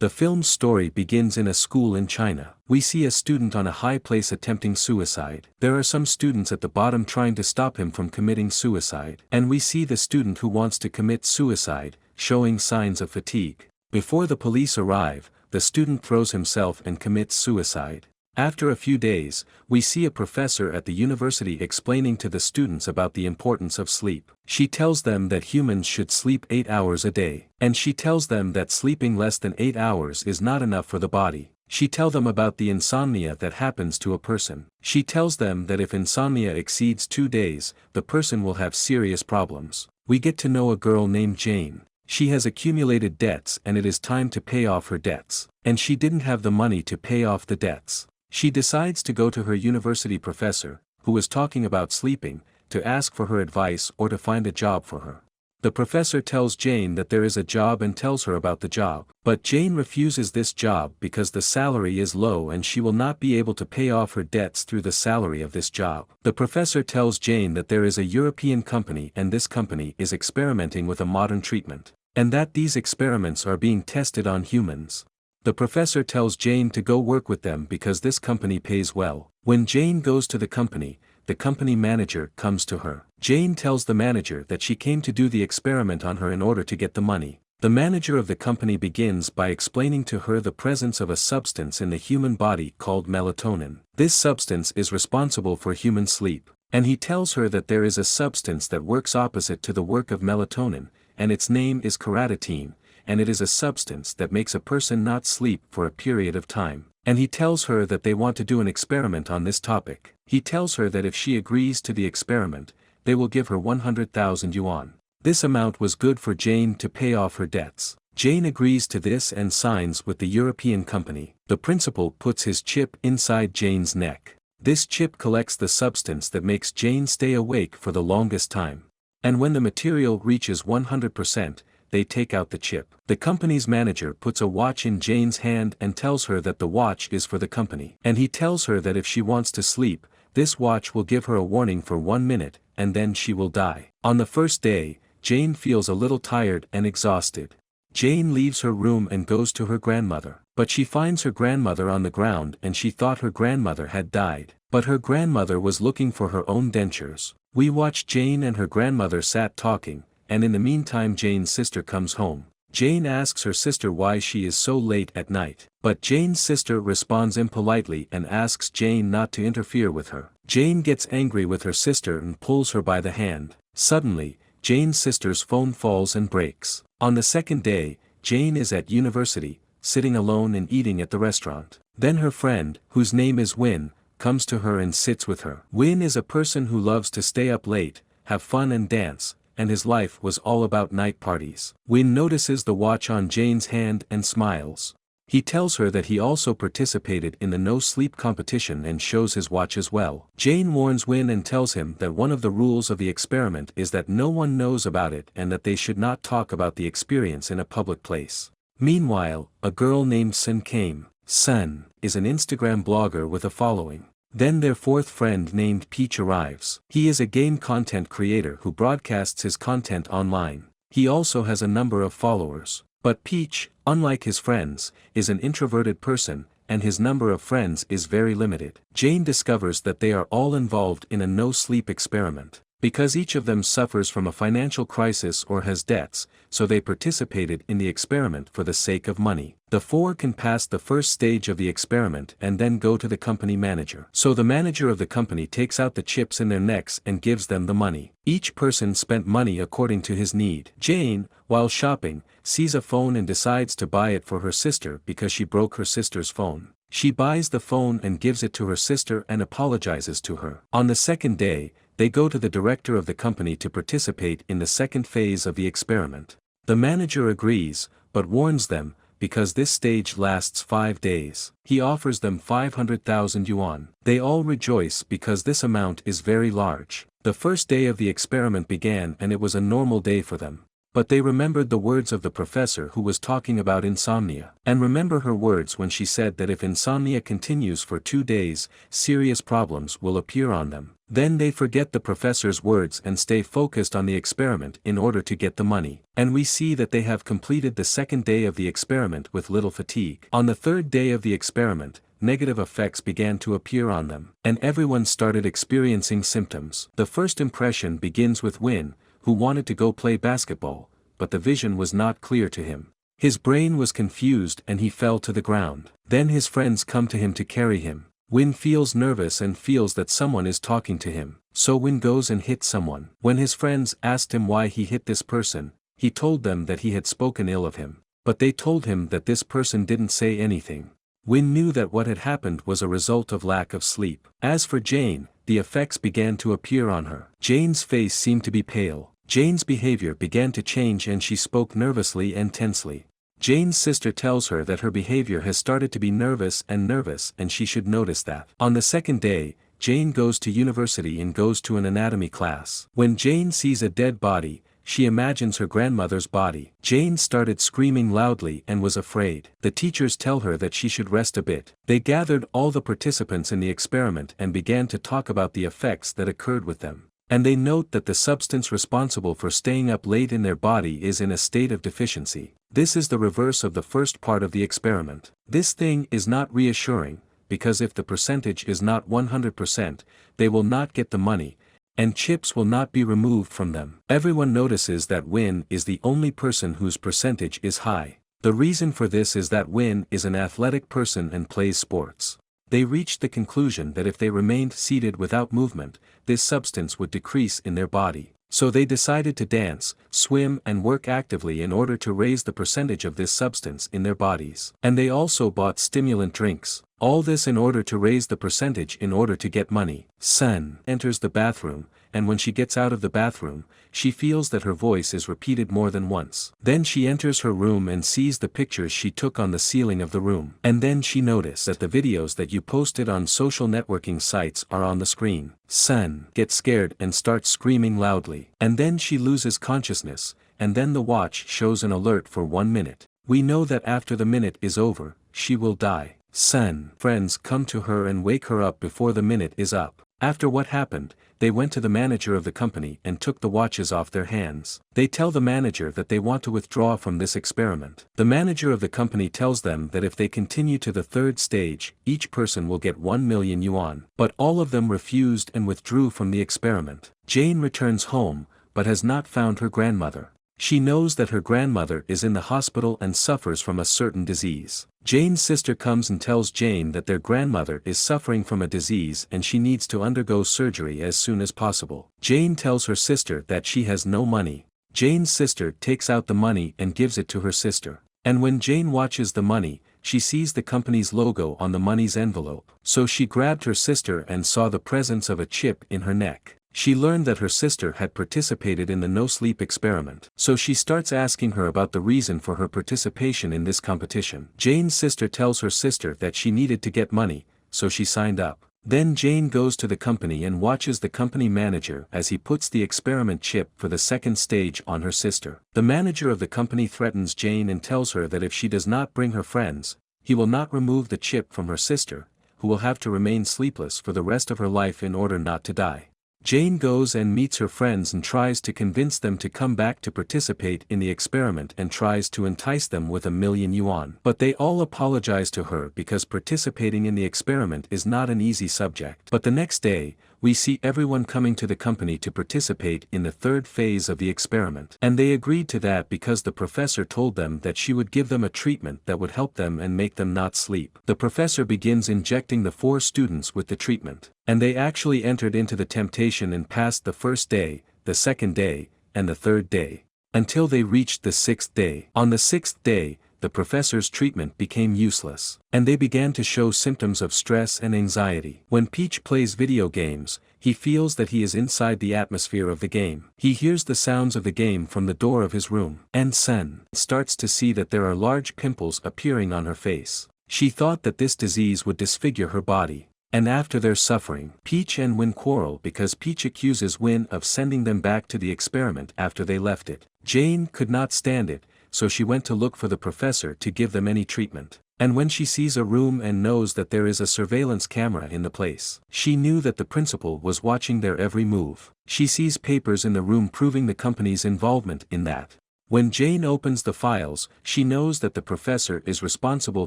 The film's story begins in a school in China. We see a student on a high place attempting suicide. There are some students at the bottom trying to stop him from committing suicide. And we see the student who wants to commit suicide, showing signs of fatigue. Before the police arrive, the student throws himself and commits suicide. After a few days, we see a professor at the university explaining to the students about the importance of sleep. She tells them that humans should sleep 8 hours a day. And she tells them that sleeping less than 8 hours is not enough for the body. She tells them about the insomnia that happens to a person. She tells them that if insomnia exceeds 2 days, the person will have serious problems. We get to know a girl named Jane. She has accumulated debts and it is time to pay off her debts. And she didn't have the money to pay off the debts. She decides to go to her university professor, who was talking about sleeping, to ask for her advice or to find a job for her. The professor tells Jane that there is a job and tells her about the job. But Jane refuses this job because the salary is low and she will not be able to pay off her debts through the salary of this job. The professor tells Jane that there is a European company and this company is experimenting with a modern treatment. And that these experiments are being tested on humans. The professor tells Jane to go work with them because this company pays well. When Jane goes to the company manager comes to her. Jane tells the manager that she came to do the experiment on her in order to get the money. The manager of the company begins by explaining to her the presence of a substance in the human body called melatonin. This substance is responsible for human sleep. And he tells her that there is a substance that works opposite to the work of melatonin, and its name is carotene. And it is a substance that makes a person not sleep for a period of time. And he tells her that they want to do an experiment on this topic. He tells her that if she agrees to the experiment, they will give her 100,000 yuan. This amount was good for Jane to pay off her debts. Jane agrees to this and signs with the European company. The principal puts his chip inside Jane's neck. This chip collects the substance that makes Jane stay awake for the longest time. And when the material reaches 100%, they take out the chip. The company's manager puts a watch in Jane's hand and tells her that the watch is for the company. And he tells her that if she wants to sleep, this watch will give her a warning for 1 minute, and then she will die. On the first day, Jane feels a little tired and exhausted. Jane leaves her room and goes to her grandmother. But she finds her grandmother on the ground and she thought her grandmother had died. But her grandmother was looking for her own dentures. We watch Jane and her grandmother sat talking. And in the meantime Jane's sister comes home. Jane asks her sister why she is so late at night. But Jane's sister responds impolitely and asks Jane not to interfere with her. Jane gets angry with her sister and pulls her by the hand. Suddenly, Jane's sister's phone falls and breaks. On the second day, Jane is at university, sitting alone and eating at the restaurant. Then her friend, whose name is Win, comes to her and sits with her. Win is a person who loves to stay up late, have fun and dance. And his life was all about night parties. Win notices the watch on Jane's hand and smiles. He tells her that he also participated in the no-sleep competition and shows his watch as well. Jane warns Win and tells him that one of the rules of the experiment is that no one knows about it and that they should not talk about the experience in a public place. Meanwhile, a girl named Sun came. Sun is an Instagram blogger with a following. Then their fourth friend named Peach arrives. He is a game content creator who broadcasts his content online. He also has a number of followers. But Peach, unlike his friends, is an introverted person, and his number of friends is very limited. Jane discovers that they are all involved in a no-sleep experiment. Because each of them suffers from a financial crisis or has debts, so they participated in the experiment for the sake of money. The four can pass the first stage of the experiment and then go to the company manager. So the manager of the company takes out the chips in their necks and gives them the money. Each person spent money according to his need. Jane, while shopping, sees a phone and decides to buy it for her sister because she broke her sister's phone. She buys the phone and gives it to her sister and apologizes to her. On the second day, they go to the director of the company to participate in the second phase of the experiment. The manager agrees, but warns them, because this stage lasts 5 days. He offers them 500,000 yuan. They all rejoice because this amount is very large. The first day of the experiment began and it was a normal day for them. but they remembered the words of the professor who was talking about insomnia. And remember her words when she said that if insomnia continues for 2 days, serious problems will appear on them. Then they forget the professor's words and stay focused on the experiment in order to get the money. And we see that they have completed the second day of the experiment with little fatigue. On the third day of the experiment, negative effects began to appear on them, and everyone started experiencing symptoms. The first impression begins with Win, who wanted to go play basketball, but the vision was not clear to him. His brain was confused and he fell to the ground. Then his friends come to him to carry him. Win feels nervous and feels that someone is talking to him, so Win goes and hits someone. When his friends asked him why he hit this person, he told them that he had spoken ill of him, but they told him that this person didn't say anything. Win knew that what had happened was a result of lack of sleep. As for Jane, the effects began to appear on her. Jane's face seemed to be pale. Jane's behavior began to change and she spoke nervously and tensely. Jane's sister tells her that her behavior has started to be nervous and she should notice that. On the second day, Jane goes to university and goes to an anatomy class. When Jane sees a dead body, she imagines her grandmother's body. Jane started screaming loudly and was afraid. The teachers tell her that she should rest a bit. They gathered all the participants in the experiment and began to talk about the effects that occurred with them. And they note that the substance responsible for staying up late in their body is in a state of deficiency. This is the reverse of the first part of the experiment. This thing is not reassuring, because if the percentage is not 100%, they will not get the money, and chips will not be removed from them. Everyone notices that Win is the only person whose percentage is high. The reason for this is that Win is an athletic person and plays sports. They reached the conclusion that if they remained seated without movement, this substance would decrease in their body. So they decided to dance, swim and work actively in order to raise the percentage of this substance in their bodies. And they also bought stimulant drinks. All this in order to raise the percentage in order to get money. Sun enters the bathroom, and when she gets out of the bathroom, she feels that her voice is repeated more than once. Then she enters her room and sees the pictures she took on the ceiling of the room. And then she notices that the videos that you posted on social networking sites are on the screen. Sun gets scared and starts screaming loudly. And then she loses consciousness, and then the watch shows an alert for 1 minute. We know that after the minute is over, she will die. Sun's friends come to her and wake her up before the minute is up. After what happened, they went to the manager of the company and took the watches off their hands. They tell the manager that they want to withdraw from this experiment. The manager of the company tells them that if they continue to the third stage, each person will get 1 million yuan. But all of them refused and withdrew from the experiment. Jane returns home, but has not found her grandmother. She knows that her grandmother is in the hospital and suffers from a certain disease. Jane's sister comes and tells Jane that their grandmother is suffering from a disease and she needs to undergo surgery as soon as possible. Jane tells her sister that she has no money. Jane's sister takes out the money and gives it to her sister. And when Jane watches the money, she sees the company's logo on the money's envelope. So she grabbed her sister and saw the presence of a chip in her neck. She learned that her sister had participated in the no-sleep experiment. So she starts asking her about the reason for her participation in this competition. Jane's sister tells her sister that she needed to get money, so she signed up. Then Jane goes to the company and watches the company manager as he puts the experiment chip for the second stage on her sister. The manager of the company threatens Jane and tells her that if she does not bring her friends, he will not remove the chip from her sister, who will have to remain sleepless for the rest of her life in order not to die. Jane goes and meets her friends and tries to convince them to come back to participate in the experiment and tries to entice them with 1 million yuan. But they all apologize to her because participating in the experiment is not an easy subject. But the next day, we see everyone coming to the company to participate in the third phase of the experiment. And they agreed to that because the professor told them that she would give them a treatment that would help them and make them not sleep. The professor begins injecting the 4 students with the treatment. And they actually entered into the temptation and passed the first day, the second day, and the third day, until they reached the 6th day. On the 6th day, the professor's treatment became useless, and they began to show symptoms of stress and anxiety. When Peach plays video games, he feels that he is inside the atmosphere of the game. He hears the sounds of the game from the door of his room. And Sun starts to see that there are large pimples appearing on her face. She thought that this disease would disfigure her body. And after their suffering, Peach and Win quarrel because Peach accuses Win of sending them back to the experiment after they left it. Jane could not stand it, so she went to look for the professor to give them any treatment. And when she sees a room and knows that there is a surveillance camera in the place, she knew that the principal was watching their every move. She sees papers in the room proving the company's involvement in that. When Jane opens the files, she knows that the professor is responsible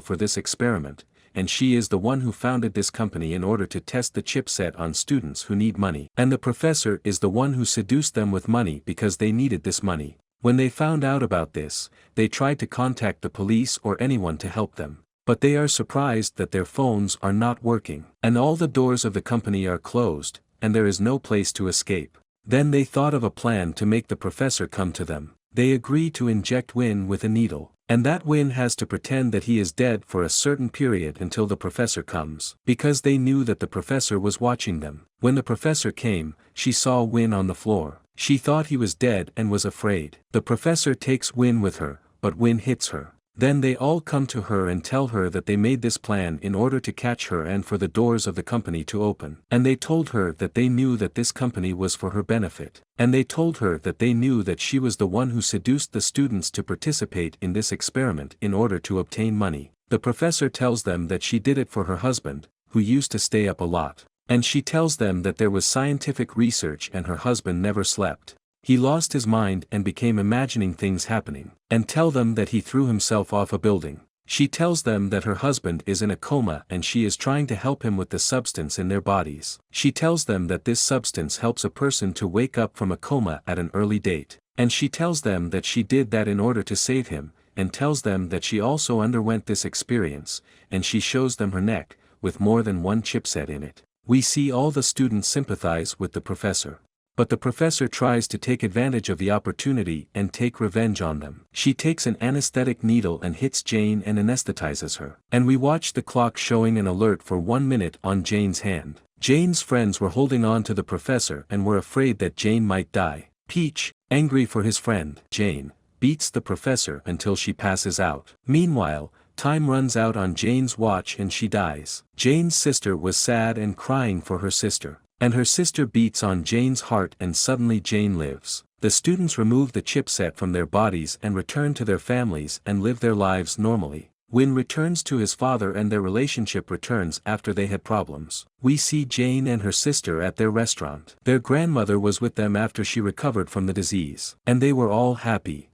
for this experiment, and she is the one who founded this company in order to test the chipset on students who need money. And the professor is the one who seduced them with money because they needed this money. When they found out about this, they tried to contact the police or anyone to help them. But they are surprised that their phones are not working, and all the doors of the company are closed, and there is no place to escape. Then they thought of a plan to make the professor come to them. They agree to inject Win with a needle, and that Win has to pretend that he is dead for a certain period until the professor comes, because they knew that the professor was watching them. When the professor came, she saw Win on the floor. She thought he was dead and was afraid. The professor takes Win with her, but Win hits her. Then they all come to her and tell her that they made this plan in order to catch her and for the doors of the company to open. And they told her that they knew that this company was for her benefit. And they told her that they knew that she was the one who seduced the students to participate in this experiment in order to obtain money. The professor tells them that she did it for her husband, who used to stay up a lot. And she tells them that there was scientific research and her husband never slept. He lost his mind and became imagining things happening, and tell them that he threw himself off a building. She tells them that her husband is in a coma and she is trying to help him with the substance in their bodies. She tells them that this substance helps a person to wake up from a coma at an early date. And she tells them that she did that in order to save him, and tells them that she also underwent this experience, and she shows them her neck, with more than one chipset in it. We see all the students sympathize with the professor. But the professor tries to take advantage of the opportunity and take revenge on them. She takes an anesthetic needle and hits Jane and anesthetizes her. And we watch the clock showing an alert for 1 minute on Jane's hand. Jane's friends were holding on to the professor and were afraid that Jane might die. Peach, angry for his friend, Jane, beats the professor until she passes out. Meanwhile, time runs out on Jane's watch and she dies. Jane's sister was sad and crying for her sister. And her sister beats on Jane's heart and suddenly Jane lives. The students remove the chipset from their bodies and return to their families and live their lives normally. Win returns to his father and their relationship returns after they had problems. We see Jane and her sister at their restaurant. Their grandmother was with them after she recovered from the disease. And they were all happy.